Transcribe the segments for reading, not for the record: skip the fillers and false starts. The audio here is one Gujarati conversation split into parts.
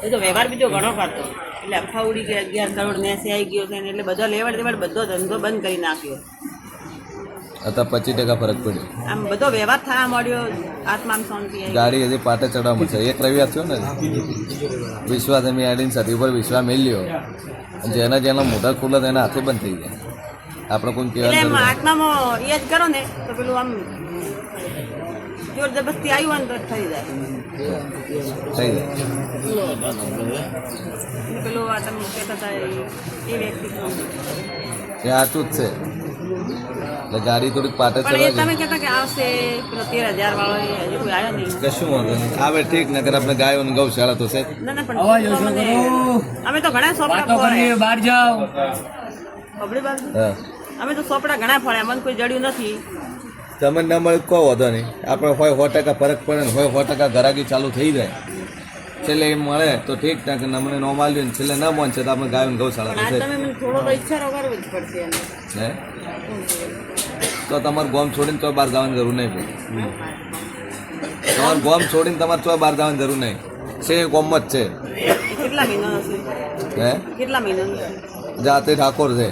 એ તો વ્યવહાર બીજો ઘણો કરતો, એટલે અફવા ઉડી કે 11 કરોડ મેસેજ આવી ગયો છે ને, એટલે બધો લેવડ દેવડ બધો ધંધો બંધ કરી નાખ્યો. અત્યારે 25% ફરક પડ્યો. આમ બધો વ્યવહાર થવા મળ્યો, આત્મામાં શાંતિ આવી. ગાડી હજી પાટે ચડવામાં છે. એક રવિવાર થયો ને વિશ્વાસ એમ આડીને સાથે ઉપર વિશ્વાસ મેલ્યો, જેના જેના મોઢા ખુલ્લા એના હાથે બંધ થઈ જાય. આપણે કોઈ એટલે કહેવા એમ આત્મામાં એ જ કરો ને તો પેલું આમ જોર જબરસ્તી આવ્યું હોય ને તો થઈ જાય. થઈ જાય. અને પેલું આ તમે કહેતા હતા એ વ્યક્તિ એ સાચું જ છે. એટલે ગાડી થોડીક પાટે પણ એ ચડવા તમે કહેતા કે આવશે પેલો 13,000 વાળો એ હજી કોઈ આવ્યો નહીં. કશું વાંધો નહીં આવે ઠીક, નગર આપણે ગાયો ને ગૌશાળા તો છે. ના ના પણ અમે તો ઘણા સોપડા ફોડ્યા. બહાર જાઓ. બબડી બાજુ હા અમે તો સોપડા ઘણા ફોડ્યા, મને કોઈ જડ્યું નથી. તમે ના મળે કહો વાંધો નહીં. આપણે હોય 100% ફરક પડે ને હોય 100% ગરાગી ચાલુ થઈ જાય. છેલ્લે એમ મળે તો ઠીક, ત્યાં કે અમને નો માલ્યું ને છેલ્લે ન પહોંચે તો આપણે ગાયો ને ગૌશાળા પણ તો આજ છે. તમે મને થોડો તો ઈચ્છા કરવો જ પડશે એને. હે તો તમારે ગોમ છોડીને તો બહાર જવાની જરૂર નહીં પડે. તમારે ગોમ છોડીને તમારે તો બહાર જવાની જરૂર નહીં છે. ગોમ જ છે. એ કેટલા મહિનાનો છે? હે કેટલા મહિનાનો છે? જાતે ઠાકોર છે.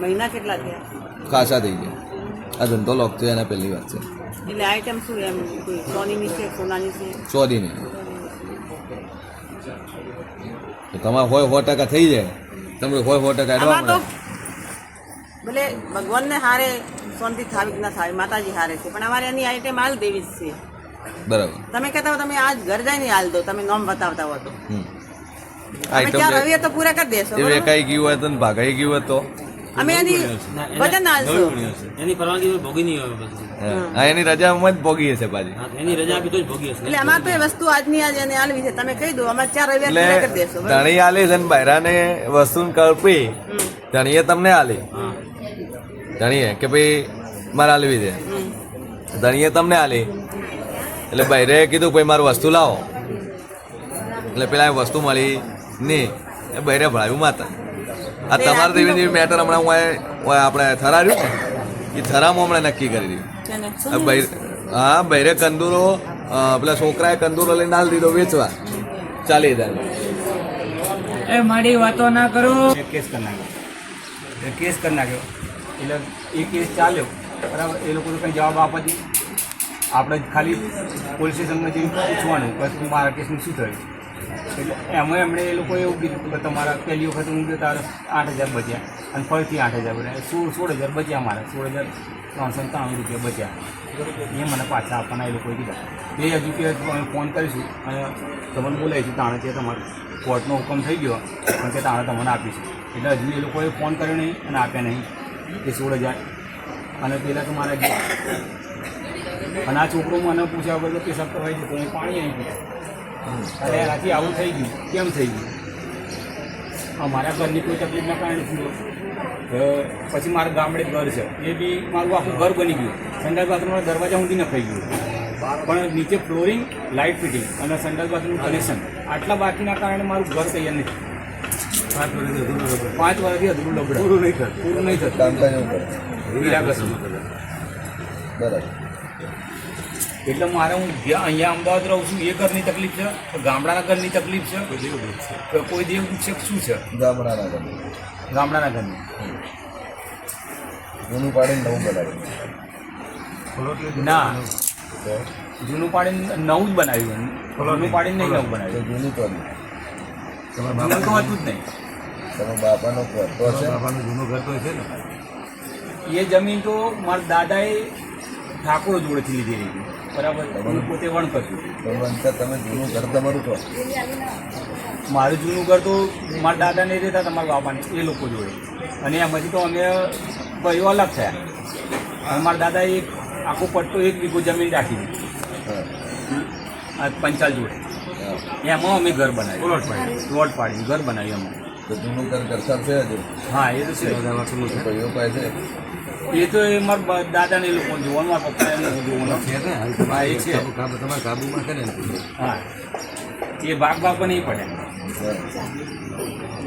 મહિના કેટલા થયા? ખાસા થઈ ગયા. આ ધંધો લોક છે એના પહેલી વાત છે. એટલે આઈટમ શું એમ કોઈ સોનીની છે, સોનાની છે? ચોરીની તો તમારે હોય 100% થઈ જાય. તમે હોય 100% એડવા આમાં તો મળે. ભલે ભગવાનને હારે શાંતિ થાવી કે ના થાવી, માતાજી હારે છે, પણ અમારે એની આઈટમ હાલ દેવી જ છે. બરાબર. તમે કહેતા હો તમે આજ ઘર જઈને હાલ દો, તમે નોમ બતાવતા હો તો હમ. અમે 4 રવિવાર તો પૂરા કરી દેશો. એ વેકાઈ ગયું હોય તો ને ભાગાઈ ગયું હોય તો અમે એની વજન હાલશો. એની પરવાનગી ભોગી નહીં હોય પછી. હા એની રજામાં જ ભોગી હશે પાછી. એની રજા આપી તો જ ભોગી હશે. એટલે અમારે તો એ વસ્તુ આજની આજ એને હાલવી છે, તમે કહી દો અમારે 4 રવિવાર પૂરા કરી એટલે દેશો. બરાબર? ધણી આલી છે ને બૈરાને વસ્તુ કલ્પી ધણીએ તમને આલી. ધણીએ કે ભાઈ મારે આલવી છે, ધણીએ તમને આલી એટલે બૈરે કીધું ભાઈ મારું વસ્તુ લાવો, એટલે પેલા એ વસ્તુ મળી નહીં એ બૈરે ભળાવ્યું માતા. આ તમારે તેવી જેવી મેટર હમણાં હું આપણે થરાર્યું ને એ થરામાં હમણાં નક્કી કરી દીધું. છે ને? આ હા બૈરે કંદૂરો પેલા છોકરાએ કંદૂરો લઈને નાલ દીધો વેચવા 40,000. એ મારી વાતો ના કરો. કેસ કરી નાખ્યો. કેસ કરી નાખ્યો એટલે એ કેસ ચાલ્યો બરાબર. એ લોકો કંઈ જવાબ આપતી, આપણે ખાલી પોલીસ સ્ટેશનમાં જઈને પૂછવાનું કે મારા કેસનું શું થયું. એટલે એમાં એમણે એ લોકો એવું કીધું કે તમારા પહેલી વખત હું ગયો તારે 8,000 બચ્યા અને ફરીથી 8,000 બન્યા, 16,000 બચ્યા મારા, 16,393 રૂપિયા બચ્યા. એ મને પાછા આપવાના એ લોકોએ કીધા. એ હજુ કે અમે ફોન કરીશું અને તમને બોલાવીશું તાણે કે તમારો કોર્ટનો હુકમ થઈ ગયો પણ કે તાણે તમને આપીશું. એટલે હજુ એ લોકોએ ફોન કર્યો નહીં અને આપ્યા નહીં એ 16,000. અને પહેલાં તો મારા ગયા અને આ છોકરો મને પૂછ્યા વગર તો પેશાબ કરવાય છે તો એ પાણી આવી ગયું. અને એનાથી આવું થઈ ગયું. કેમ થઈ ગયું? અમારા ઘરની કોઈ તકલીફના કારણે થયું. પછી મારા ગામડે ઘર છે, એ બી મારું આખું ઘર બની ગયું. સંડાસ બાથરૂમના દરવાજા સુધી નખાઈ ગયું, પણ નીચે ફ્લોરિંગ, લાઇટ ફિટિંગ અને સંડાસ બાથરૂમનું કનેક્શન આટલા બાકીના કારણે મારું ઘર તૈયાર નથી. 5 વર્ષથી અધૂરું લબડે પૂરું નહીં થતું. બરાબર. એટલે મારે હું અહીંયા અમદાવાદ રહું છું એ ઘરની તકલીફ છે, ગામડાના ઘરની તકલીફ છે, કોઈ દેવ છે શું છે ગામડાના ગામડાના ઘરની. જૂનું પાડીને નવું બનાવ્યું. ના જૂનું પાડીને નવું જ બનાવ્યું, જૂનું પાડીને નહીં નવું બનાવ્યું. જૂનું તો જૂનું તો હતું જ નહીં. તમારા બાપાનો ઘર તો છે. બાપાનું જૂનું ઘર તો છે ને. એ જમીન તો મારા દાદાએ ઠાકોર જોડેથી લીધી હતી બરાબર. હું પોતે વણ કરતું. તમે જૂનું ઘર તમારું છો. મારું જૂનું ઘર તો મારા દાદાને રહેતા તમારા બાપાને એ લોકો જોડે, અને એમાંથી તો અમે ભાઈઓ અલગ થયા. અને મારા દાદાએ એક આખો પટ્ટો 1 વીઘો જમીન રાખી દીધી પંચાલ જોડે. એમાં અમે ઘર બનાવ્યું, પ્લોટ પાડી ઘર બનાવ્યું અમે. તો જૂનું ઘર ઘરસાર છે હજુ. હા એ તો છે. ભાઈઓ પાસે છે. એ તો એ મારા દાદાને એ લોકો જોવાનું, મારા પપ્પા એને જોવાનું. હા એ છે તમારા કાબુમાં છે ને. હા એ ભાગ પણ નહીં પડે.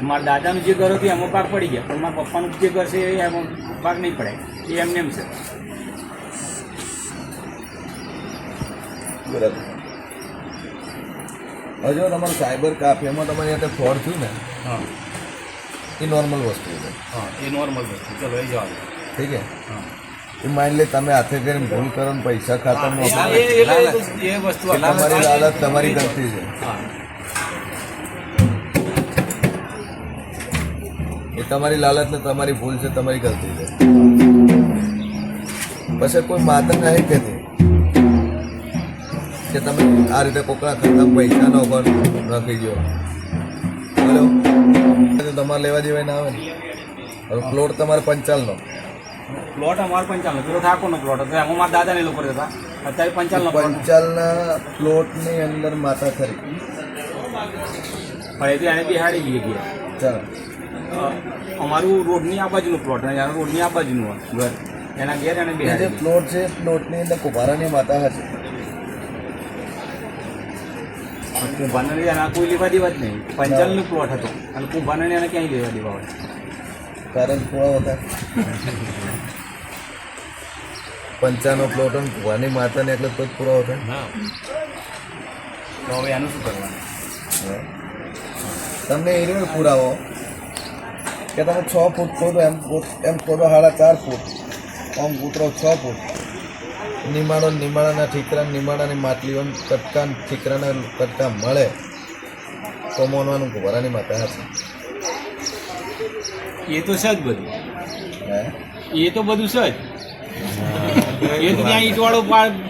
મારા દાદાનું જે ઘર હતું એમાં ભાગ પડી ગયા, પણ મારા પપ્પાનું જે ઘર છે એમાં ભાગ નહીં પડે. એ એમને એમ છે. બરાબર. હજુ તમારું સાયબર કાફેમાં તમારી સાથે ફ્રોડ થયું ને હા એ નોર્મલ વસ્તુ છે, હા એ નોર્મલ વસ્તુ, ચલો એ જવા દો. ઠીક છે. હા એ માની લે તમે હાથે કરીને ભૂલ કરો ને પૈસા ખાતામાં એ વસ્તુ તમારી લાલચ તમારી ગલતી છે. હા એ તમારી લાલચ ને તમારી ભૂલ છે, તમારી ગલતી છે. પછી કોઈ માતા નહીં કહેતી કે તમે આ રીતે કોકના ખાતામાં પૈસા નો પણ રાખી દો. હેલો, તમારે લેવા દેવાય ના આવે ને. હવે પ્લોટ તમારે 55 પ્લોટ અમારે 55 પેલો ઠાકોરનો પ્લોટ હતો, એમાં મારા દાદાને લોકો રહેતા. અત્યારે 55 પ્લોટ 55 પ્લોટની અંદર માતા ખરી. પણ એ તો એને બિહાડી ગઈ ગયા. ચાલો, અમારું રોડની આ બાજુનું પ્લોટ અને એનું રોડની આ બાજુનું ઘર, એના ઘેર એને એ જે બિહાડી ગઈ. પ્લોટ છે પ્લોટની અંદર કુંભારાની માતા હતી. કુંભારને એના કોઈ લેવા દેવા જ નહીં. 55 નો પ્લોટ હતો અને કુંભારને એને ક્યાંય લેવા દેવા હોય. કારણ થોડા હતા 55 પ્લોટ અને કુંભારની માતાને એટલે તો જ પુરાવો થાય. તો હવે એનું શું કરવાનું? તમને એ રીતે પુરાવો કે તમે 6 ફૂટ ખોદો, એમ ખોદો 4.5 ફૂટ, આમ ઉતરો 6 ફૂટ, નિમાડાના ઠીકરા, નિમાડાની માટલીઓ કટકા ઠીકરાના કટકા મળે તો મોનવાનું કુંભારાની માતા હતી. એ તો છે જ બધું, હે એ તો બધું છે જ. એ તો ત્યાં ઈંટવાળો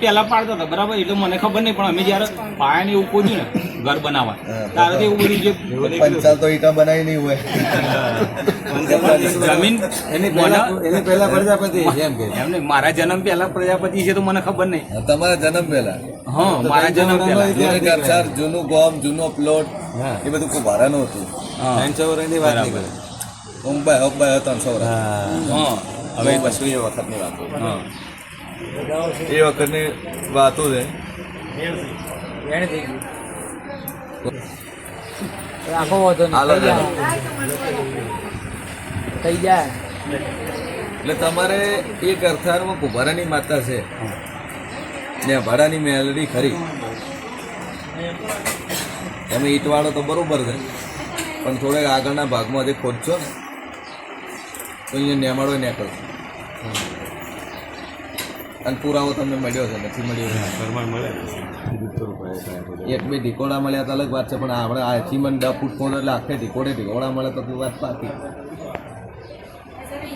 પહેલા પાડતા હતા, બરાબર. એટલે મને ખબર નહીં, પણ અમે જયારે પાયાને એવું ખોદ્યું ને ઘર બનાવવા, ત્યારે તો એવું બધું જે 55 તો ઈટા બનાવી નહીં હોય. જમીન એની પહેલા પ્રજાપતિ એમ કે એમને મારા જન્મ પહેલા પ્રજાપતિ છે તો મને ખબર નહીં. તમારા જન્મ પહેલા હા, મારા જન્મ પહેલા. ઘરસાર, જૂનું ગામ, જૂનો પ્લોટ એ બધું કુંભારાનું હતું. હા 300 વર્ષની વાત નહીં કરે. ઉંબાઈ 300 વર્ષ. હા હવે વસ્તુ એ વખતની વાતો, હા એ વખતની વાતો છે. આખો વધો હાલો, હાલો. થઈ જાય. એટલે તમારે એ ગરથારમાં કુંભારાની માતા છે ને ભાડાની મેલડી ખરી. તમે ઈંટવાળો તો બરોબર છે, પણ થોડેક આગળના ભાગમાં હજી ખોદશો ને તો અહીંયા નેમાડો નીકળશે. અને પુરાવો તમને મળ્યો છે, નથી મળ્યો? એક બે ઢીકોડા મળ્યા તો અલગ વાત છે, પણ આપણે આ ચીમન 10 ફૂટ ખોદો એટલે આખે ઢીકોડા મળે તો વાત પાકી.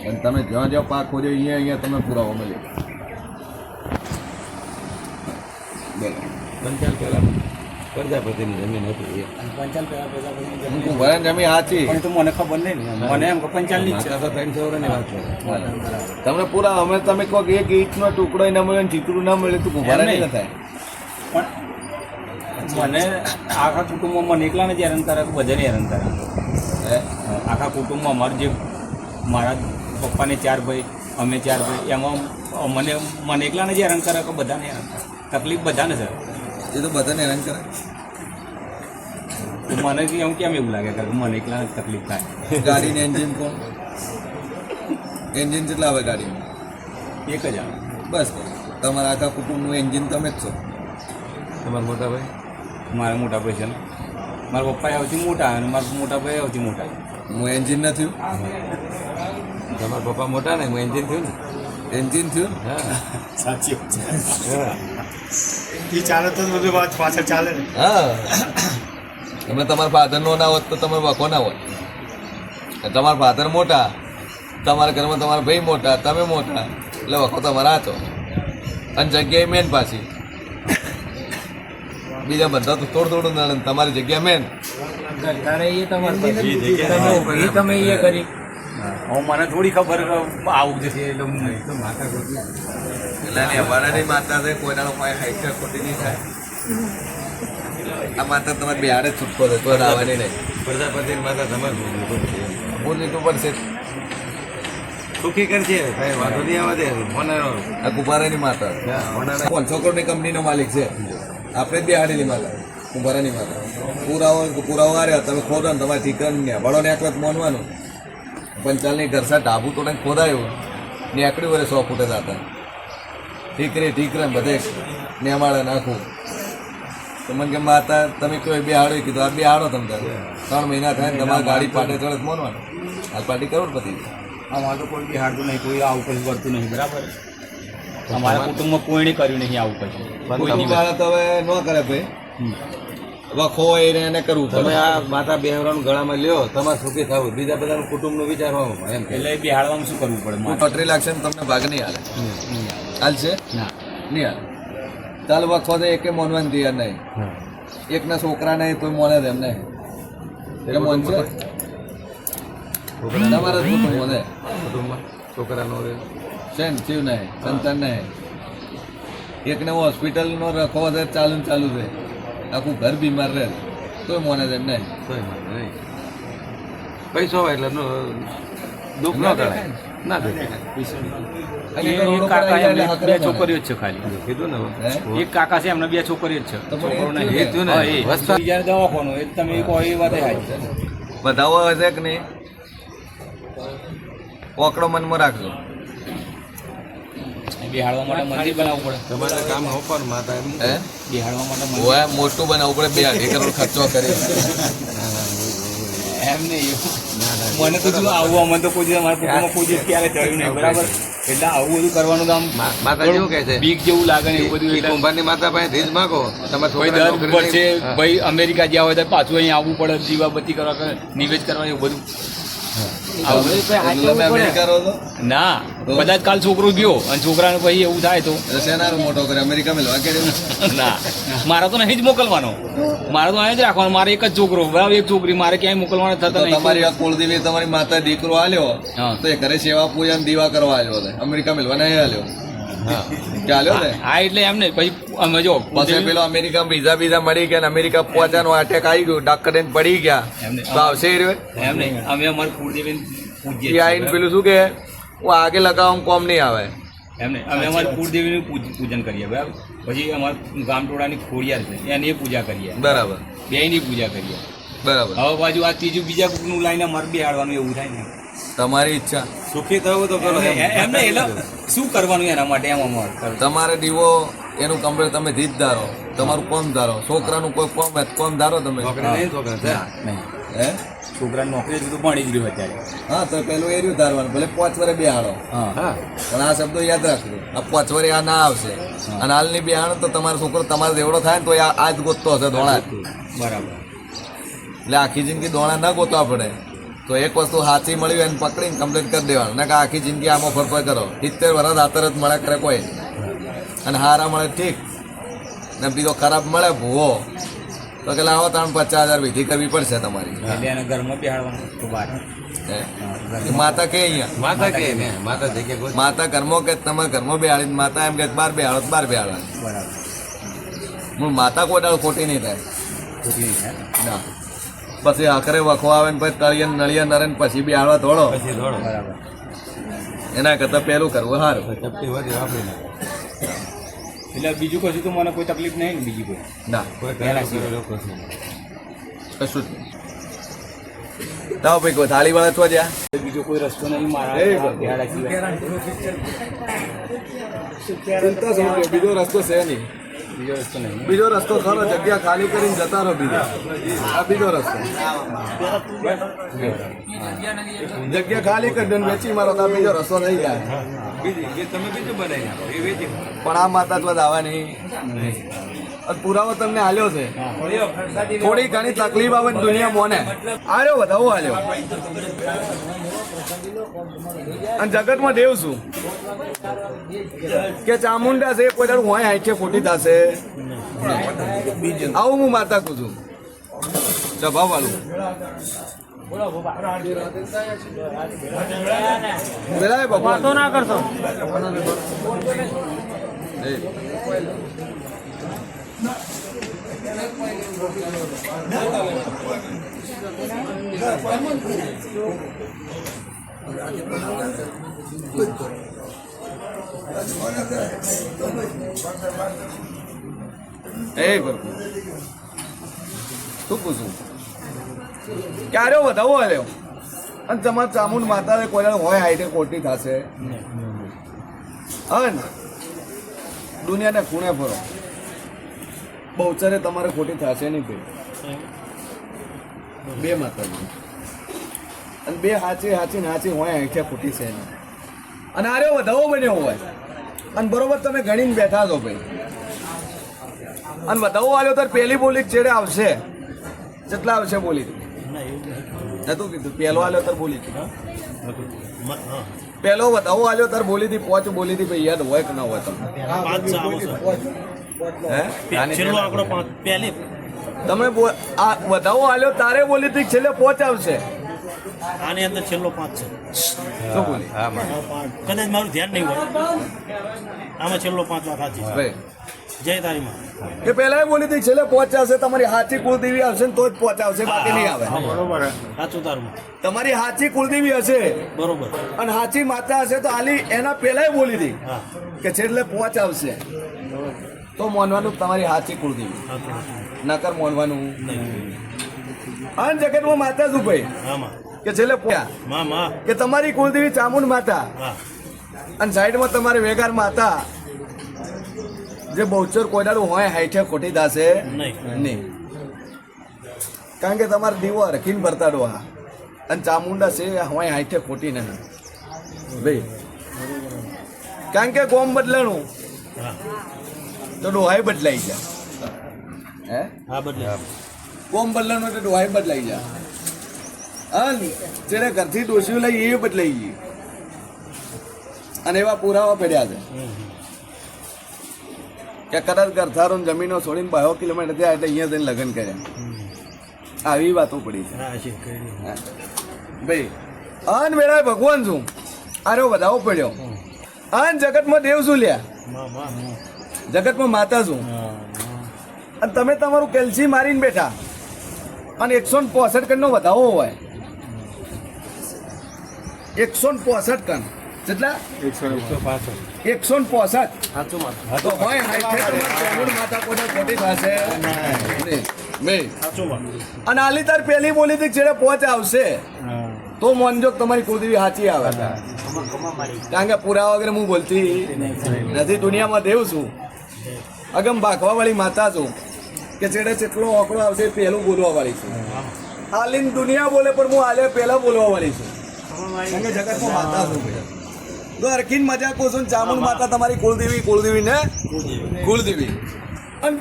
અને તમે જ્યાં જ્યાં પાક ખોદ્યો અહીંયા તમે પુરાવો મળ્યો. બોલો. પંચાલ પહેલા પ્રજાપતિની જમીન હતી. કુંભારાની જમીન સાચી, પણ એ તો મને ખબર નહીં ને. મને એમ કે 55 ની જ છે. 300 વર્ષની વાત છે. તમને પુરાવો અમે તમે કહો કે એક ઈંટનો ટુકડો ના મળ્યો ને ચીકડું ના મળ્યું તો કુંભારાની ન થાય. પણ મને આખા કુટુંબમાં મને એકલાને જ હેરાન કરે, બધાને હેરાન કરે. હે? આખા કુટુંબમાં અમારું જે મારા પપ્પાને 4 ભાઈ, અમે 4 ભાઈ, એમાં મને એકલાને જ હેરાન કરે કે બધાને હેરાન કરે. તકલીફ બધાને છે. એ તો બધાને હેરાન કરે. તો મને એવું કેમ એવું લાગે કે મને એકલાને જ તકલીફ થાય? ગાડીનું એન્જિન કોણ? એન્જિન કેટલા આવે ગાડીમાં? એક જ આવે. બસ તમારા આખા કુટુંબનું એન્જિન તમે જ છો. તમારા મોટા ભાઈ મારા મોટા ભાઈ છે ને, મારા પપ્પા સૌથી મોટા અને મારા મોટા ભાઈ સૌથી મોટા. હું એન્જિન ન થયું? તમારા પપ્પા મોટા ને હું એન્જિન થયું ને. એન્જિન થયું? હા સાચી વાત છે. ચાલે તો બધું વાત પાછળ ચાલે ને. હા. તમે તમારા ફાધરનો ના હોત તો તમે વખો ના હોત. તમારા ફાધર મોટા, તમારા ઘરમાં તમારા ભાઈ મોટા, તમે મોટા, એટલે વખો તમારા હતો. અને જગ્યાએ મેન પાછી. બીજા બધા તો થોડું નડે, તમારી જગ્યા મેન. તારે એ તમારે તમે એ કરી હું મને થોડી ખબર આવું જશે એટલે હું તો માતા ગોતી એટલે વાડાની માતા છે, કોઈના કોઈ હાઈટ ખોટી નહીં થાય. આ માતા તમારે બિહાડે જ છૂટકો છે, કોઈ આવવાની નહીં. પ્રજાપતિની માતા તમારે બોલ લીધું પડશે. સુખી કરશે ભાઈ, વાંધો નહીં આવે દે. ફોન આ કુંભારાની માતા 500 કરોડની કંપનીનો માલિક છે. આપણે જ બિહાડેલી માતા, કુંભારાની માતા. પુરાવો આવ્યા તમે ખોદો ને તમારે ઠીકર ભળો ને એકલા મોનવાનું. 55 ઘરસા ઢાબુ તોડે ખોદાયું ને એકડી વરે 100 ફૂટે જતા ઠીકરે બધે નેમાળે નાખું. તો મને કે માતા તમે કોઈ બે હાડો કીધું આ બે હાડો તમે 3 મહિના થાય ને તમારી ગાડી પાટે ચડે મોનવાનું આ પાર્ટી કરોડપતિ અમારે તો કોઈ બી હારતું નહીં, કોઈ આવું કશું કરતું નહીં, બરાબર. અમારા કુટુંબમાં કોઈને કર્યું નહીં આવું કશું. કુટુંબ વાળા તો હવે ન કરે ભાઈ, વખો હોય ને એને કરવું તમે આ માતા બેહરાનું ગળામાં લ્યો તમારે સુખી થવું, બીજા બધાનું કુટુંબનું વિચારવાનું એમ. એટલે બિહાડવામાં શું કરવું પડે? પટરી લાગશે ને તમને ભાગ નહીં હાલે, હાલશે ના, નહીં હાલે. ચાલ વખો તો એકે મોનવાની તૈયાર નહીં, એકના છોકરા નહીં તો મોને તેમ નહીં, એટલે મોન છે તમારા જ કુટુંબ મોને કુટુંબમાં છોકરાનો છે ને થયું નહીં, સંતાન નહીં. એકને હોસ્પિટલનો રખો ચાલુ છે, આખું ઘર બીમાર રહે તોય મોને તેમ નહીં, પૈસો હોય એટલે દુઃખ ન થાય ના બે છોકરીઓ જ છે ખાલી, કીધું ને એક કાકા છે એમને 2 છોકરીઓ જ છે, છોકરો નહીં. બીજાને દવાખાનું એ તમે કહો એ વાત બધાઓ હશે કે નહીં, ઓકડો મનમાં રાખજો. બિહાડવા માટે મંદિર બનાવવું પડે, તમારે કામ હોપર માતા હે બિહાડવા માટે ઓય મોટું બનાવવું પડે, 2.5 કરોડ ખર્ચો કરી એમ નહીં. મને તો શું આવું, મને તો કોઈ મારા કુટુંબમાં કોઈ દિવસ ક્યારે ચડ્યું નહીં, બરાબર. એટલે આવું બધું કરવાનું તો આમ માતા જેવું કહે છે, બીક જેવું લાગે ને એવું બધું. કુંભારની માતા પાસે રીત માંગો, તમારે ભાઈ દર વર્ષે ભાઈ અમેરિકા જ્યાં હોય તો પાછું અહીં આવવું પડે, દીવાબત્તી કરવા, નિવેદ કરવા, એવું બધું. અમેરિકા રહો તો ના, કદાચ કાલ છોકરો ગયો અને છોકરાને પછી એવું થાય તો સેનારો મોટો કરે અમેરિકા મેળવા કે ના, મારા તો નહીં જ મોકલવાનો, મારે તો અહીં જ રાખવાનો. મારે એક જ છોકરો, બરાબર, એક છોકરી, મારે ક્યાંય મોકલવાનો થતા નહીં. તમારી આ કુળદેવી તમારી માતા દીકરો આલ્યો તો એ ઘરે સેવા પૂજન દીવા કરવા આલ્યો હતો, અમેરિકા મેળવા નહીં આલ્યો. ચાલ્યો ને હા, એટલે એમ નહીં. પછી અમે જો પછી પેલો અમેરિકા બીજા મળી ગયા, અમેરિકા પહોંચાનો અટેક આવી ગયું, ડાક્ટર પડી ગયા તો આવશે એમ નહીં. અમે અમારી કુળદેવી પૂજીએ આવીને પેલું શું કે હું આગે લગાવવા કોમ નહીં આવે એમ નહીં. અમે અમારી કુળદેવીનું પૂજન કરીએ, બરાબર. પછી અમારા ગામટોળાની ખોડિયાર છે એની પૂજા કરીએ, બરાબર, બેયની પૂજા કરીએ, બરાબર. હવે બાજુ આ ત્રીજું બીજા કોકનું લાઈને અમારે બિહાડવાનું એવું થાય ને. તમારી ઈચ્છા સુખી થવું તો કરો એમ નહીં. એટલે શું કરવાનું એના માટે એમ અમારે તમારે દીવો એનું કમ્પ્લેટ તમે જીત ધારો, તમારું કોમ ધારો, છોકરાનું કોઈ કોમ ધારો તમે નહીં. હે છોકરાની નોકરી બધું ભણી જ રહ્યું અત્યારે. હા, તો પેલું એર્યું ધારવાનું, ભલે 5 વર્ષે બેહાડો, પણ આ શબ્દો યાદ રાખજો, આ 5 વર્ષે આ ના આવશે. અને હાલની બેહાડો તો તમારો છોકરો તમારે દેવડો થાય ને તો આ જ ગોતતો હશે દોણા, બરાબર. એટલે આખી જિંદગી દોણા ના ગોતવા પડે. તો એક વસ્તુ સાચી મળી એને પકડીને કમ્પ્લીટ કરી દેવાનું, ને કે આખી જિંદગી આમાં ફરફર કરો. 70 વર્ષ આતર જ મળે કરે કોઈ, અને હારા મળે ઠીક, ને બીજો ખરાબ મળે ભૂવો તો કે લાવો 3-50,000 વિધિ કરવી પડશે તમારી. એટલે એના ઘરમાં બેહાડવાનું તો બહાર માતા કે અહીંયા માતા ઘરમાં કે તમારા ઘરમાં બેહાડી, માતા એમ કે બહાર બેહાડો બહાર બેહાડો. બરાબર. હું માતા કોઈ દાડો ખોટી નહીં થાય ના. પછી આખરે વખો આવે ને પછી તળિયા નળિયા નરે ને પછી બેહાડવા દોડો, બરાબર. એના કરતાં પહેલું કરવું સારું. એટલે બીજું કશું તો મને કોઈ તકલીફ નહીં ને બીજી કોઈ ના એના સિવાય કશું જ નહીં. તાવ ભાઈ કોઈ થાળી વાળા છો જ્યાં બીજો કોઈ રસ્તો નહીં મારા બેહાડા સિવાય. બીજો રસ્તો છે નહીં, બીજો રસ્તો નહીં. બીજો રસ્તો ખરો, જગ્યા ખાલી કરીને જતા રહો. બીજો આ બીજો રસ્તો, જગ્યા ખાલી કરી દો વેચી મારો તો બીજો રસ્તો નહીં જાય. પણ આ માતા તો આવે નહીં, પુરાવો તમને આલ્યો છે. થોડી ઘણી તકલીફ આવે ને દુનિયા મોને આલ્યો, વધાવો આલ્યો. અને જગતમાં દેવ છું કે ચામુંડા છે કોઈ દાડું હોય હાઈ છે ખોટી થશે આવું હું માતા કહું છું. સ્વભાવ વાળું પેલા ભગવાન તો ના કરશો. શું પૂછું ક્યારે વધાવો આવ્યો અને તમારા ચામુંડ માતા કોઈ હોય હાઈટે ખોટી થશે. અન દુનિયાને ખૂણે ફરો, બહુચરે તમારે ખોટી થશે નહીં ભાઈ. બે માતાજી અને બે હાચી હોય આંખે ખોટી છે નહીં. અને આરે વધાવો બન્યો હોય અને બરોબર તમે ગણીને બેઠા છો ભાઈ અને વધાવો આવ્યો તો પહેલી બોલી ચેડે આવશે કેટલા આવશે બોલી નતું કીધું પહેલો આવ્યો તો બોલી પહેલો વધાવો આવ્યો તાર બોલી હતી પોચ બોલી હતી ભાઈ યાદ હોય કે ના હોય તમને હે તમે આ વધાવો આવ્યો તારે બોલી હતી છેલ્લે પોચ આવશે આની અંદર છેલ્લો 5 છે શું બોલી કદાચ મારું ધ્યાન નહીં હોય આમાં છેલ્લો 5 વાત સાચી છે. ભાઈ જય તારી માં કે પહેલા બોલી હતી છેલ્લે પોચ આવશે તમારી હાચી કુળદેવી આવશે ને તો જ પોચ આવશે બાકી નહીં આવે સાચું તારું તમારી હાચી કુળદેવી હશે બરોબર અને હાચી માતા હશે તો આલી એના પહેલા બોલી હતી હા કે છેલ્લે પોચ આવશે તો માનવાનું તમારી હાચી કુળદેવી નકર માનવાનું અન જગતમાં માતા શું ભાઈ આમાં કે છેલ્લે પોયા માં કે તમારી કુળદેવી ચામુંડ માતા હા અને સાઈડમાં તમારી વેગાર માતા જે બહુચર કોયડાનું હોય હાઈઠે ખોટી થશે નહીં કારણ કે તમારે દીવો રખીને ભરતા ડોહા અને ચામુંડા છે હોય હાઈઠે ખોટી નહીં ભાઈ કારણ કે ગોમ બદલાણું હા તો ડોહાઈ બદલાઈ જાય હે હા બદલે ગોમ બદલાણું એટલે ડોહાઈ બદલાઈ જાય અને જેને ઘરથી ડોસીઓ લઈ એ બદલાઈ ગઈ અને એવા પુરાવા પડ્યા છે કે કદાચ ગરથારો જમીનો છોડીને 2 કિલોમીટર થયા એટલે અહીંયા જઈને લગ્ન કર્યા આવી વાતો પડી છે હા છે હા. ભાઈ અન વેળાએ ભગવાન છું આરો વધાવો પડ્યો અન જગતમાં દેવ શું લ્યા માં જગતમાં માતા છું અને તમે તમારું કેલ્સી મારીને બેઠા અને 165 કણનો વધાવો હોય 165 કણ કેટલા 165 સાચું માં તો હોય હાઈઠે તમારી ચામુંડ માતા કોઈ ખોટી થશે નહીં. નહીં સાચું માં અને આલી તાર પહેલી બોલી હતી છેડે પોચ આવશે તો મોનજો તમારી કુળદેવી સાચી આવે કારણ કે પુરાવા વગેરે હું બોલતી નથી દુનિયામાં દેવ છું અગમ ભાગવા વાળી માતા છું કે છેડે જેટલો આંકડો આવશે પહેલું બોલવા વાળી છું આલીન દુનિયા બોલે પણ હું આલે પહેલા બોલવા વાળી છું કારણ કે જગતમાં માતા છું તો હરખીન મજા કહું છું ચામુંડ માતા તમારી કુળદેવી ને કુળદેવી અને